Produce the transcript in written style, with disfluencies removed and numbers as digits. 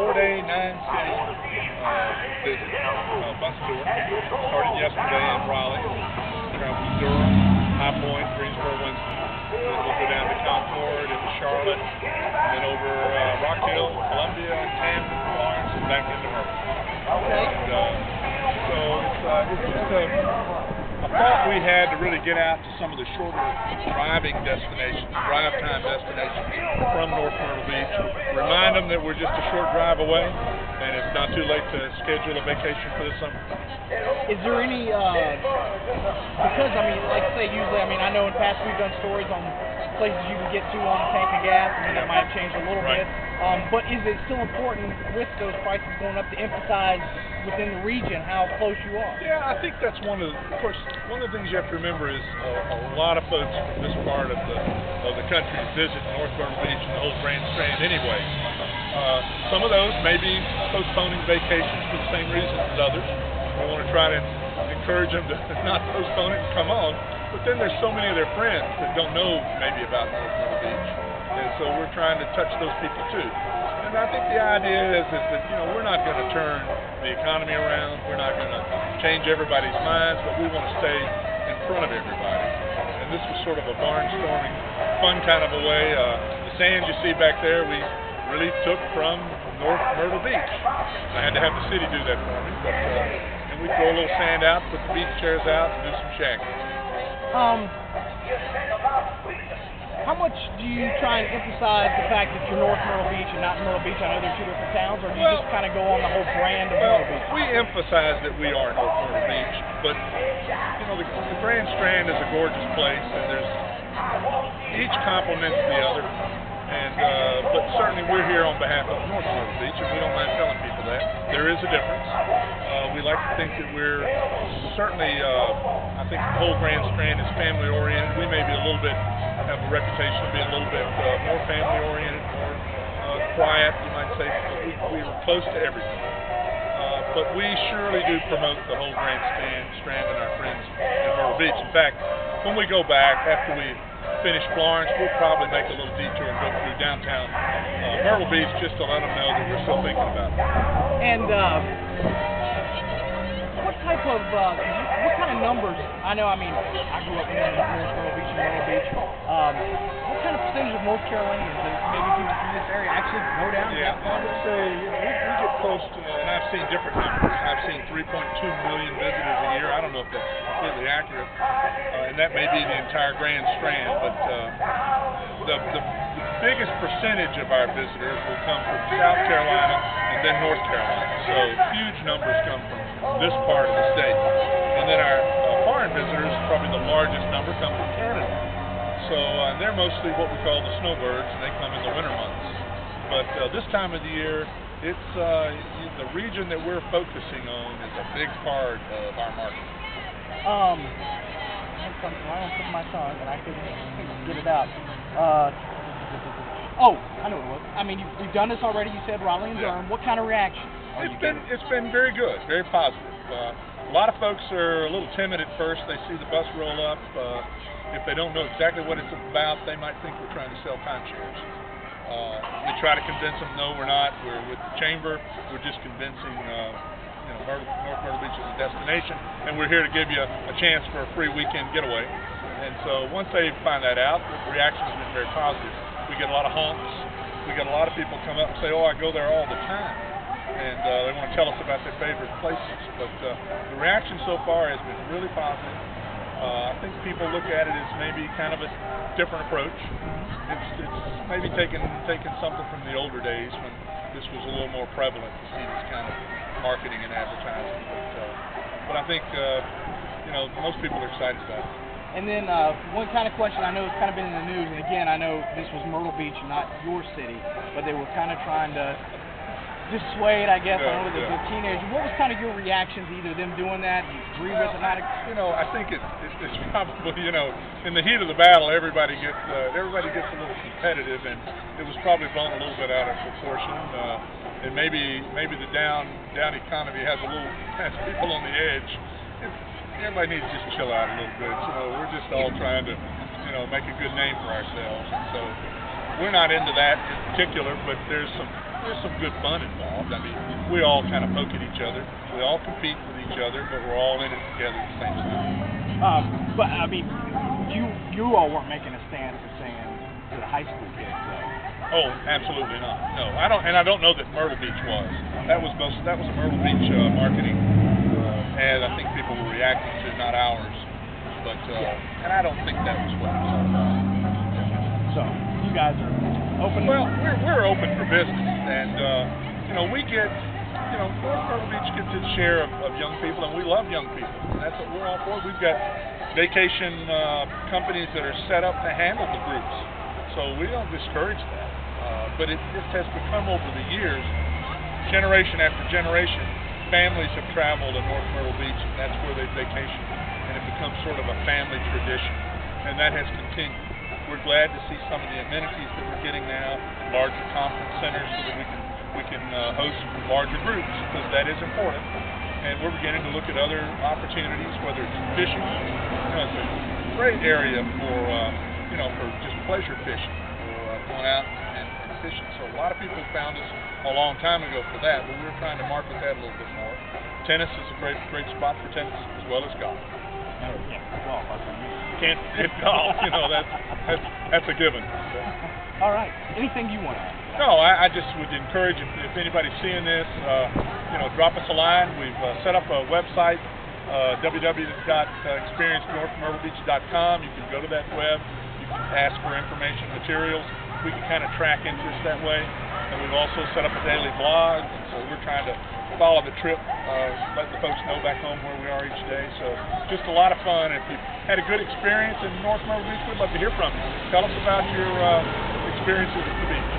4-day, 9-city visit, bus tour. Started yesterday in Raleigh, traveled to Durham, High Point, Greensboro, Winston. Then we'll go down to Concord and Charlotte, and then over Rock Hill, Columbia, Tampa, Florence, and back into Myrtle. Okay. And, so it's just a thought we had to really get out to some of the shorter driving destinations, drive time destinations from North Myrtle Beach. Remind them that we're just a short drive away, and it's not too late to schedule a vacation for the summer. Is there any, because I mean, like I say, usually, I mean, I know in the past we've done stories on places you can get to on a tank of gas. I mean, that might have changed a little bit. But is it still important with those prices going up to emphasize within the region how close you are? Yeah, I think that's one of the things you have to remember is a lot of folks from this part of the country visit North Myrtle Beach and the whole Grand Strand anyway. Some of those may be postponing vacations for the same reasons as others. We want to try to encourage them to not postpone it and come on. But then there's so many of their friends that don't know maybe about North Myrtle Beach. And so we're trying to touch those people too. And I think the idea is that, you know, we're not going to turn the economy around. We're not going to change everybody's minds, but we want to stay in front of everybody. And this was sort of a barnstorming, fun kind of a way. The sand you see back there, we really took from North Myrtle Beach. I had to have the city do that for me. But, and we throw a little sand out, put the beach chairs out, and do some shacking. How much do you try and emphasize the fact that you're North Myrtle Beach and not Myrtle Beach? I know they're two different towns, or do you just kind of go on the whole brand of Myrtle Beach? We emphasize that we are North Myrtle Beach, but you know the Grand Strand is a gorgeous place, and there's each complements the other. And but certainly we're here on behalf of North Myrtle Beach, and we don't mind telling people that there is a difference. We like to think that we're certainly. I think the whole Grand Strand is family oriented. We may be a little bit have a reputation of being a little bit more family oriented, more quiet, you might say. We are close to everything. But we surely do promote the whole Grand Strand and our friends in Myrtle Beach. In fact, when we go back after we finish Florence, we'll probably make a little detour and go through downtown Myrtle Beach just to let them know that we're still thinking about it. And what type of, what kind of numbers? I know, I mean, I grew up in Myrtle Beach and Myrtle Beach. What kind of percentage of North Carolinians, maybe people from this area, actually go down? Yeah, I would say we get close to, and I've seen different numbers. I've seen 3.2 million visitors a year. I don't know if that's completely accurate, and that may be the entire Grand Strand, but the biggest percentage of our visitors will come from South Carolina and then North Carolina. So huge numbers come from this part of the state. And then our foreign visitors, probably the largest number, come from Canada. So they're mostly what we call the snowbirds, and they come in the winter months. But this time of the year, it's the region that we're focusing on is a big part of our market. I had something right on the tip of my tongue, and I couldn't get it out. Oh, I know what it was. I mean, we've done this already. You said Raleigh and Durham. What kind of reaction? It's been very good, very positive. A lot of folks are a little timid at first. They see the bus roll up. If they don't know exactly what it's about, they might think we're trying to sell timeshares. We try to convince them, no, we're not. We're with the chamber. We're just convincing North Myrtle Beach is a destination, and we're here to give you a chance for a free weekend getaway. And so once they find that out, the reaction has been very positive. We get a lot of honks. We get a lot of people come up and say, oh, I go there all the time. And they want to tell us about their favorite places. But the reaction so far has been really positive. I think people look at it as maybe kind of a different approach. It's maybe taking something from the older days when this was a little more prevalent to see this kind of marketing and advertising. But I think most people are excited about it. And then one kind of question, I know it's kind of been in the news, and again, I know this was Myrtle Beach, not your city, but they were kind of trying to dissuade, I guess, I don't know, the teenagers. What was kind of your reaction to either them doing that? Do you agree with it? I think it's probably, in the heat of the battle, everybody gets a little competitive, and it was probably blown a little bit out of proportion. And maybe the down economy has people on the edge. Everybody needs to just chill out a little bit. We're just all trying to, make a good name for ourselves. And so we're not into that in particular, but there's some there's some good fun involved. I mean, we all kind of poke at each other. We all compete with each other, but we're all in it together at the same time. But I mean, you all weren't making a stand for saying to the high school kids, though. Oh, absolutely not. No, I don't know that Myrtle Beach was. That was a Myrtle Beach marketing ad. I think people were reacting to, not ours. But and I don't think that was what it was all about. So you guys are open. Well, we're open for business, and we get, North Myrtle Beach gets its share of young people, and we love young people. And that's what we're all for. We've got vacation companies that are set up to handle the groups, so we don't discourage that. But it just has become over the years, generation after generation, families have traveled to North Myrtle Beach, and that's where they vacation, and it becomes sort of a family tradition, and that has continued. We're glad to see some of the amenities that we're getting now, larger conference centers, so that we can host larger groups, because that is important. And we're beginning to look at other opportunities, whether it's fishing. It's a great area for just pleasure fishing, or going out and fishing. So a lot of people found us a long time ago for that, but we're trying to market that a little bit more. Tennis is a great spot for tennis, as well as golf. Can't forget golf. That's a given. All right. Anything you want to add? No, I just would encourage, if anybody's seeing this, drop us a line. We've set up a website, www.experiencenorthmyrtlebeach.com. You can go to that web. You can ask for information, materials. We can kind of track interest that way. And we've also set up a daily blog. So we're trying to follow the trip, let the folks know back home where we are each day. So just a lot of fun. If you've had a good experience in North Myrtle Beach, we'd love to hear from you. Tell us about your experiences at the beach.